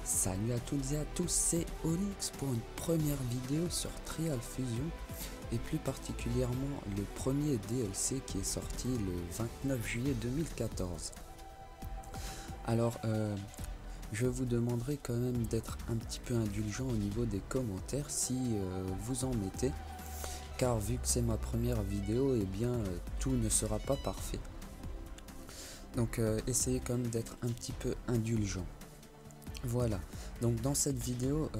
Salut à toutes et à tous, c'est Onyx pour une première vidéo sur Trial Fusion et plus particulièrement le premier DLC qui est sorti le 29 juillet 2014. Alors je vous demanderai quand même d'être un petit peu indulgent au niveau des commentaires si vous en mettez, car vu que c'est ma première vidéo, et bien tout ne sera pas parfait. Donc essayez quand même d'être un petit peu indulgent. Voilà, donc dans cette vidéo,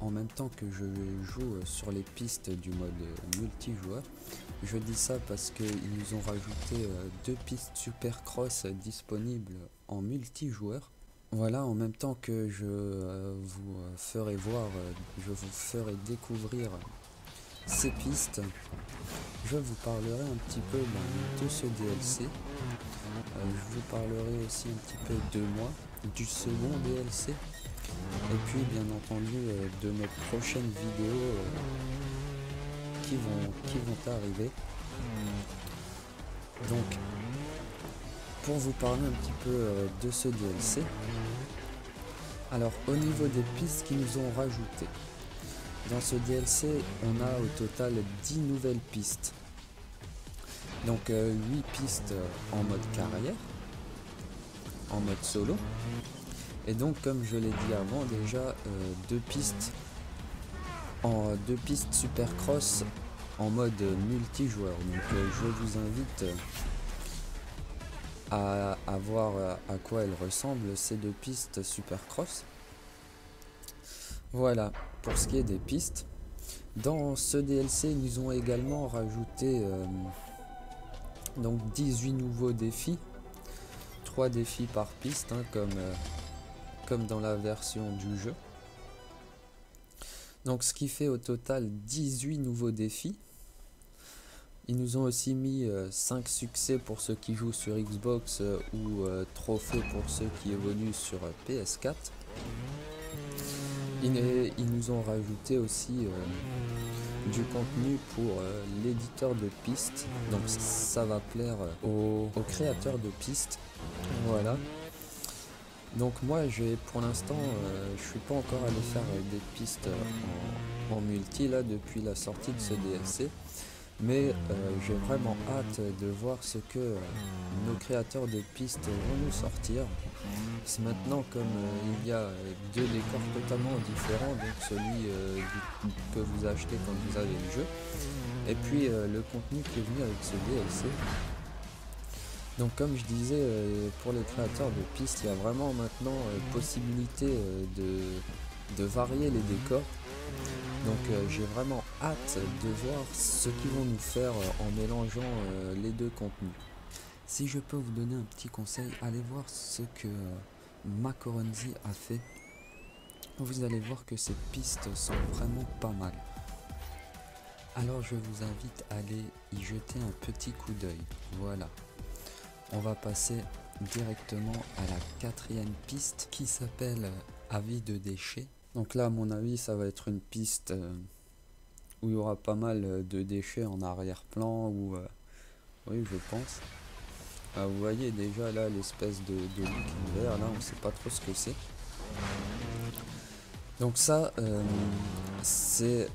en même temps que je joue sur les pistes du mode multijoueur, je dis ça parce qu'ils nous ont rajouté deux pistes Supercross disponibles en multijoueur. Voilà, en même temps que je vous ferai voir, je vous ferai découvrir ces pistes, je vous parlerai un petit peu de ce DLC. Je vous parlerai aussi un petit peu de moi, du second DLC, et puis bien entendu de nos prochaines vidéos qui vont arriver. Donc pour vous parler un petit peu de ce DLC, alors au niveau des pistes qu'ils nous ont rajoutées, dans ce DLC on a au total 10 nouvelles pistes. Donc 8 pistes en mode carrière, en mode solo, et donc comme je l'ai dit avant déjà, deux pistes Supercross en mode multijoueur. Donc je vous invite à voir à quoi elles ressemblent, ces deux pistes Supercross. Voilà pour ce qui est des pistes. Dans ce DLC ils nous ont également rajouté donc 18 nouveaux défis, 3 défis par piste, hein, comme dans la version du jeu. Donc ce qui fait au total 18 nouveaux défis. Ils nous ont aussi mis 5 succès pour ceux qui jouent sur Xbox ou trophées pour ceux qui évoluent sur PS4. Ils nous ont rajouté aussi du contenu pour l'éditeur de pistes, donc ça va plaire aux créateurs de pistes. Voilà. Donc moi pour l'instant je suis pas encore allé faire des pistes en multi là depuis la sortie de ce DLC, mais j'ai vraiment hâte de voir ce que nos créateurs de pistes vont nous sortir. C'est maintenant, comme il y a deux décors totalement différents, donc celui que vous achetez quand vous avez le jeu, et puis le contenu qui est venu avec ce DLC. Donc comme je disais, pour les créateurs de pistes, il y a vraiment maintenant possibilité de varier les décors. Donc j'ai vraiment hâte de voir ce qu'ils vont nous faire en mélangeant les deux contenus. Si je peux vous donner un petit conseil, allez voir ce que Macoronzi a fait. Vous allez voir que ces pistes sont vraiment pas mal. Alors je vous invite à aller y jeter un petit coup d'œil. Voilà. On va passer directement à la 4e piste qui s'appelle Avis de déchets. Donc là à mon avis ça va être une piste où il y aura pas mal de déchets en arrière-plan, ou oui je pense. Vous voyez déjà là l'espèce de liquide vert, là on sait pas trop ce que c'est. Donc ça c'est,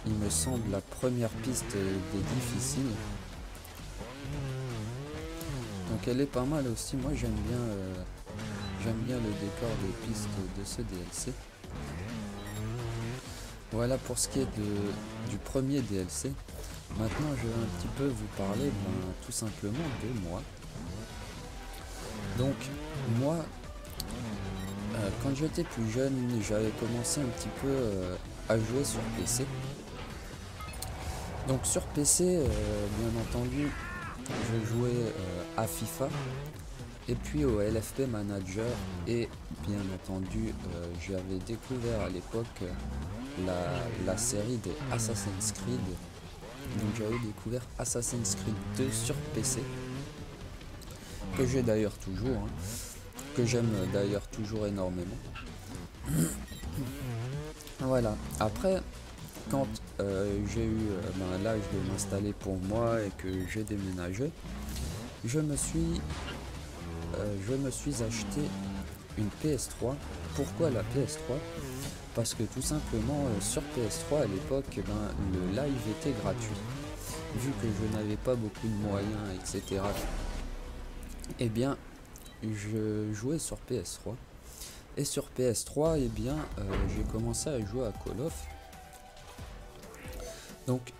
il me semble, la première piste des difficiles. Donc elle est pas mal aussi, moi j'aime bien le décor des pistes de ce DLC. Voilà pour ce qui est du premier DLC. Maintenant je vais un petit peu vous parler tout simplement de moi. Donc moi, quand j'étais plus jeune, j'avais commencé un petit peu à jouer sur PC. Donc sur PC, bien entendu, je jouais à FIFA et puis au LFP Manager, et bien entendu j'avais découvert à l'époque la série des Assassin's Creed. Donc j'avais découvert Assassin's Creed 2 sur PC, que j'ai d'ailleurs toujours, hein, que j'aime d'ailleurs toujours énormément. Voilà, après quand j'ai eu l'âge de m'installer pour moi et que j'ai déménagé, je me suis acheté une PS3. Pourquoi la PS3? Parce que tout simplement sur PS3 à l'époque, le live était gratuit. Vu que je n'avais pas beaucoup de moyens, etc. Eh bien, je jouais sur PS3. Et sur PS3, j'ai commencé à jouer à Call of. Donc,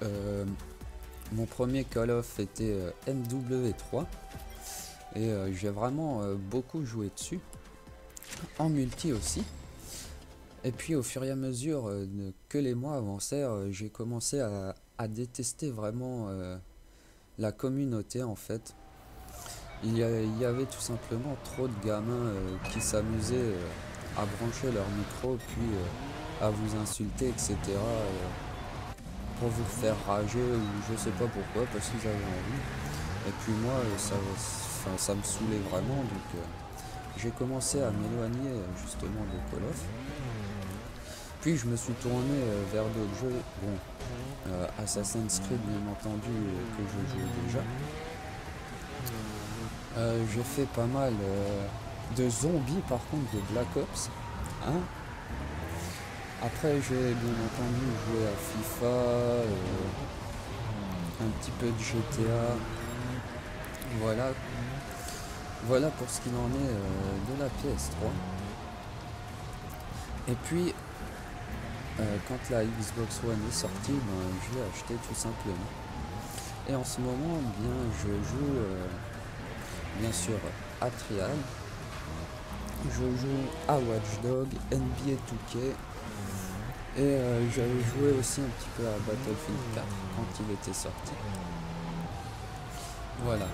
mon premier Call of était MW3. Et j'ai vraiment beaucoup joué dessus. En multi aussi. Et puis au fur et à mesure que les mois avancèrent, j'ai commencé à détester vraiment la communauté en fait. Il y avait tout simplement trop de gamins qui s'amusaient à brancher leur micro puis à vous insulter, etc. Pour vous faire rager ou je sais pas pourquoi, parce qu'ils avaient envie. Et puis moi, ça me saoulait vraiment, donc j'ai commencé à m'éloigner justement de Call of. Puis je me suis tourné vers d'autres jeux, Assassin's Creed bien entendu que je joue déjà. J'ai fait pas mal de zombies par contre de Black Ops 1. Après j'ai bien entendu joué à FIFA, un petit peu de GTA. Voilà pour ce qu'il en est de la PS3. Et puis quand la Xbox One est sortie, je l'ai acheté tout simplement. Et en ce moment, je joue bien sûr à Trial. Je joue à Watch Dogs, NBA 2K. Et j'avais joué aussi un petit peu à Battlefield 4 quand il était sorti. Voilà.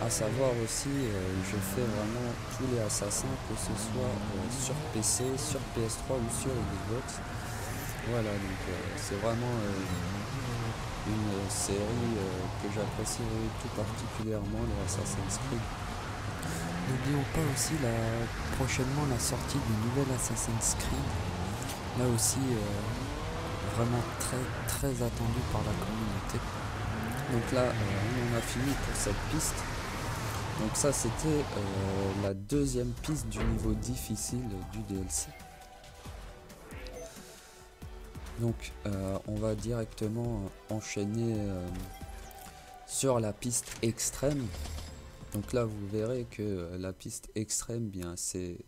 À savoir aussi, je fais vraiment tous les assassins, que ce soit sur PC, sur PS3 ou sur Xbox. Voilà, donc c'est vraiment une série que j'apprécie tout particulièrement, les Assassin's Creed. N'oublions pas aussi prochainement la sortie du nouvel Assassin's Creed. Là aussi, vraiment très très attendu par la communauté. Donc là, on a fini pour cette piste. Donc ça, c'était la deuxième piste du niveau difficile du DLC. Donc on va directement enchaîner sur la piste extrême. Donc là, vous verrez que la piste extrême, c'est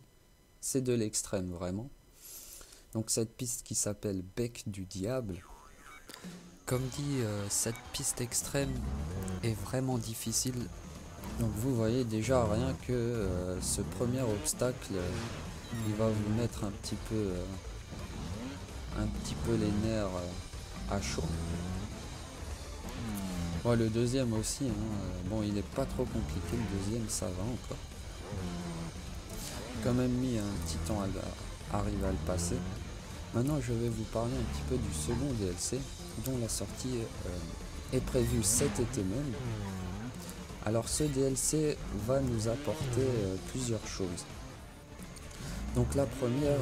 de l'extrême vraiment. Donc cette piste qui s'appelle Bec du Diable. Comme dit, cette piste extrême est vraiment difficile. Donc vous voyez déjà rien que ce premier obstacle, il va vous mettre un petit peu les nerfs à chaud. Bon, le deuxième aussi, bon il est pas trop compliqué, le deuxième ça va encore. Quand même mis un petit temps à arriver à le passer. Maintenant je vais vous parler un petit peu du second DLC dont la sortie est prévue cet été même. Alors ce DLC va nous apporter plusieurs choses. Donc la première,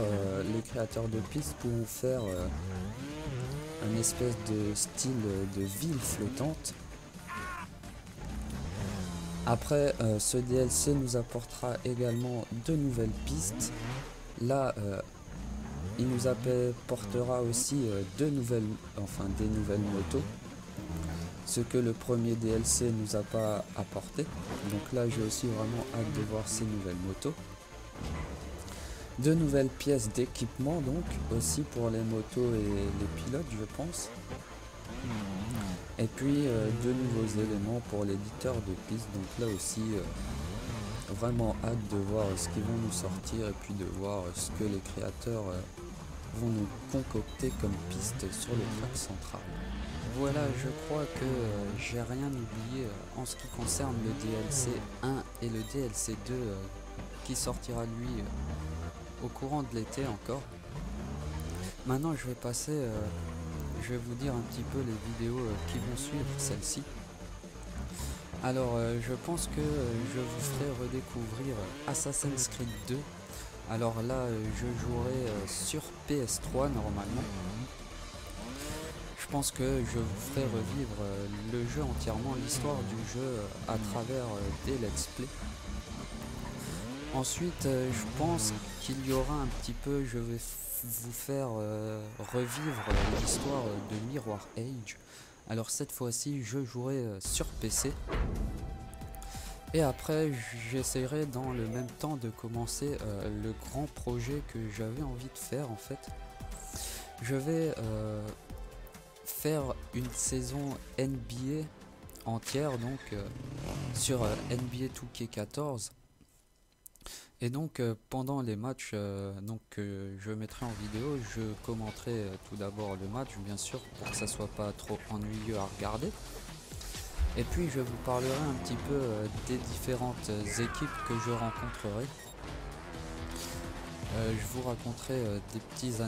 les créateurs de pistes pourront faire un espèce de style de ville flottante. Après, ce DLC nous apportera également de nouvelles pistes. Là, il nous apportera aussi des nouvelles motos. Ce que le premier DLC nous a pas apporté. Donc là, j'ai aussi vraiment hâte de voir ces nouvelles motos. De nouvelles pièces d'équipement donc aussi pour les motos et les pilotes, je pense. Et puis de nouveaux éléments pour l'éditeur de pistes. Donc là aussi vraiment hâte de voir ce qu'ils vont nous sortir et puis de voir ce que les créateurs vont nous concocter comme piste sur le track central. Voilà, je crois que j'ai rien oublié en ce qui concerne le DLC 1 et le DLC 2 qui sortira lui au courant de l'été encore. Maintenant je vais passer, je vais vous dire un petit peu les vidéos qui vont suivre celle-ci. Alors je pense que je vous ferai redécouvrir Assassin's Creed 2. Alors là je jouerai sur PS3 normalement. Je pense que je vous ferai revivre le jeu entièrement, l'histoire du jeu à travers des let's play. Ensuite, je pense qu'il y aura un petit peu, je vais vous faire revivre l'histoire de Mirror Age. Alors cette fois-ci, je jouerai sur PC. Et après, j'essaierai dans le même temps de commencer le grand projet que j'avais envie de faire en fait. Je vais faire une saison NBA entière donc sur NBA 2K14. Et donc pendant les matchs que je mettrai en vidéo, je commenterai tout d'abord le match bien sûr pour que ça soit pas trop ennuyeux à regarder. Et puis je vous parlerai un petit peu des différentes équipes que je rencontrerai. Je vous raconterai des petites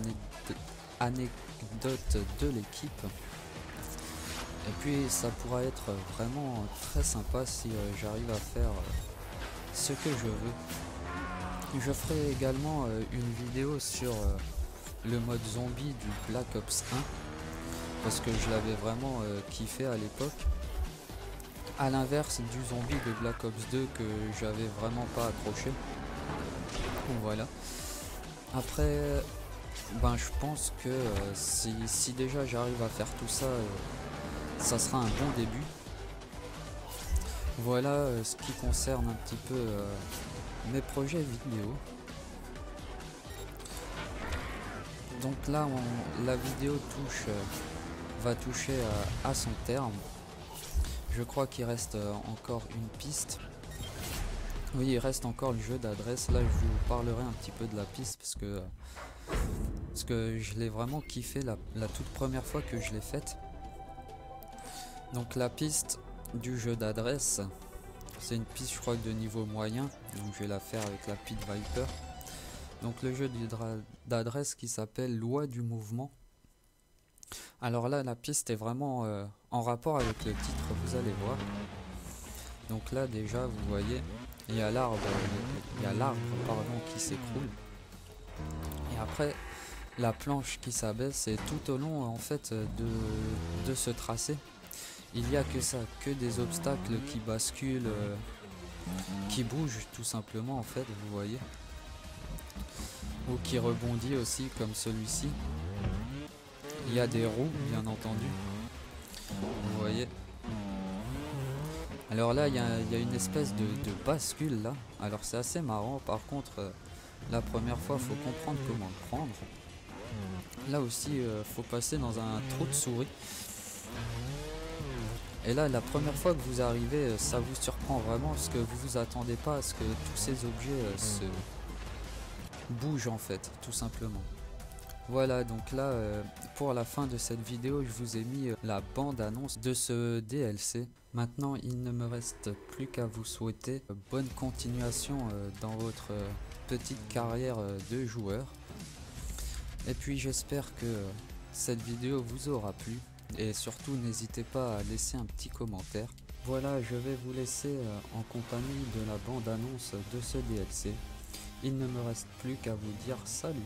anecdotes de l'équipe. Et puis ça pourra être vraiment très sympa si j'arrive à faire ce que je veux. Je ferai également une vidéo sur le mode zombie du Black Ops 1 parce que je l'avais vraiment kiffé à l'époque. À l'inverse du zombie de Black Ops 2 que j'avais vraiment pas accroché. Donc voilà. Après, je pense que si déjà j'arrive à faire tout ça, ça sera un bon début. Voilà ce qui concerne un petit peu mes projets vidéo. Donc là la vidéo va toucher à son terme. Je crois qu'il reste encore une piste. Oui, il reste encore le jeu d'adresse. Là je vous parlerai un petit peu de la piste parce que je l'ai vraiment kiffé la toute première fois que je l'ai faite. Donc la piste du jeu d'adresse, c'est une piste je crois de niveau moyen, donc je vais la faire avec la Pit Viper. Donc le jeu d'adresse qui s'appelle Loi du mouvement. Alors là la piste est vraiment en rapport avec le titre, vous allez voir. Donc là déjà vous voyez, il y a l'arbre qui s'écroule. Et après la planche qui s'abaisse, et tout au long en fait de ce tracé, il n'y a que ça, que des obstacles qui basculent, qui bougent tout simplement en fait, vous voyez. Ou qui rebondit aussi comme celui-ci. Il y a des roues bien entendu, vous voyez. Alors là il y a une espèce de bascule là. Alors c'est assez marrant, par contre la première fois faut comprendre comment le prendre. Là aussi faut passer dans un trou de souris. Et là la première fois que vous arrivez, ça vous surprend vraiment parce que vous vous attendez pas à ce que tous ces objets se bougent en fait, tout simplement. Voilà, donc là pour la fin de cette vidéo je vous ai mis la bande annonce de ce DLC. Maintenant il ne me reste plus qu'à vous souhaiter bonne continuation dans votre petite carrière de joueur. Et puis j'espère que cette vidéo vous aura plu. Et surtout n'hésitez pas à laisser un petit commentaire. Voilà, je vais vous laisser en compagnie de la bande annonce de ce DLC. Il ne me reste plus qu'à vous dire salut.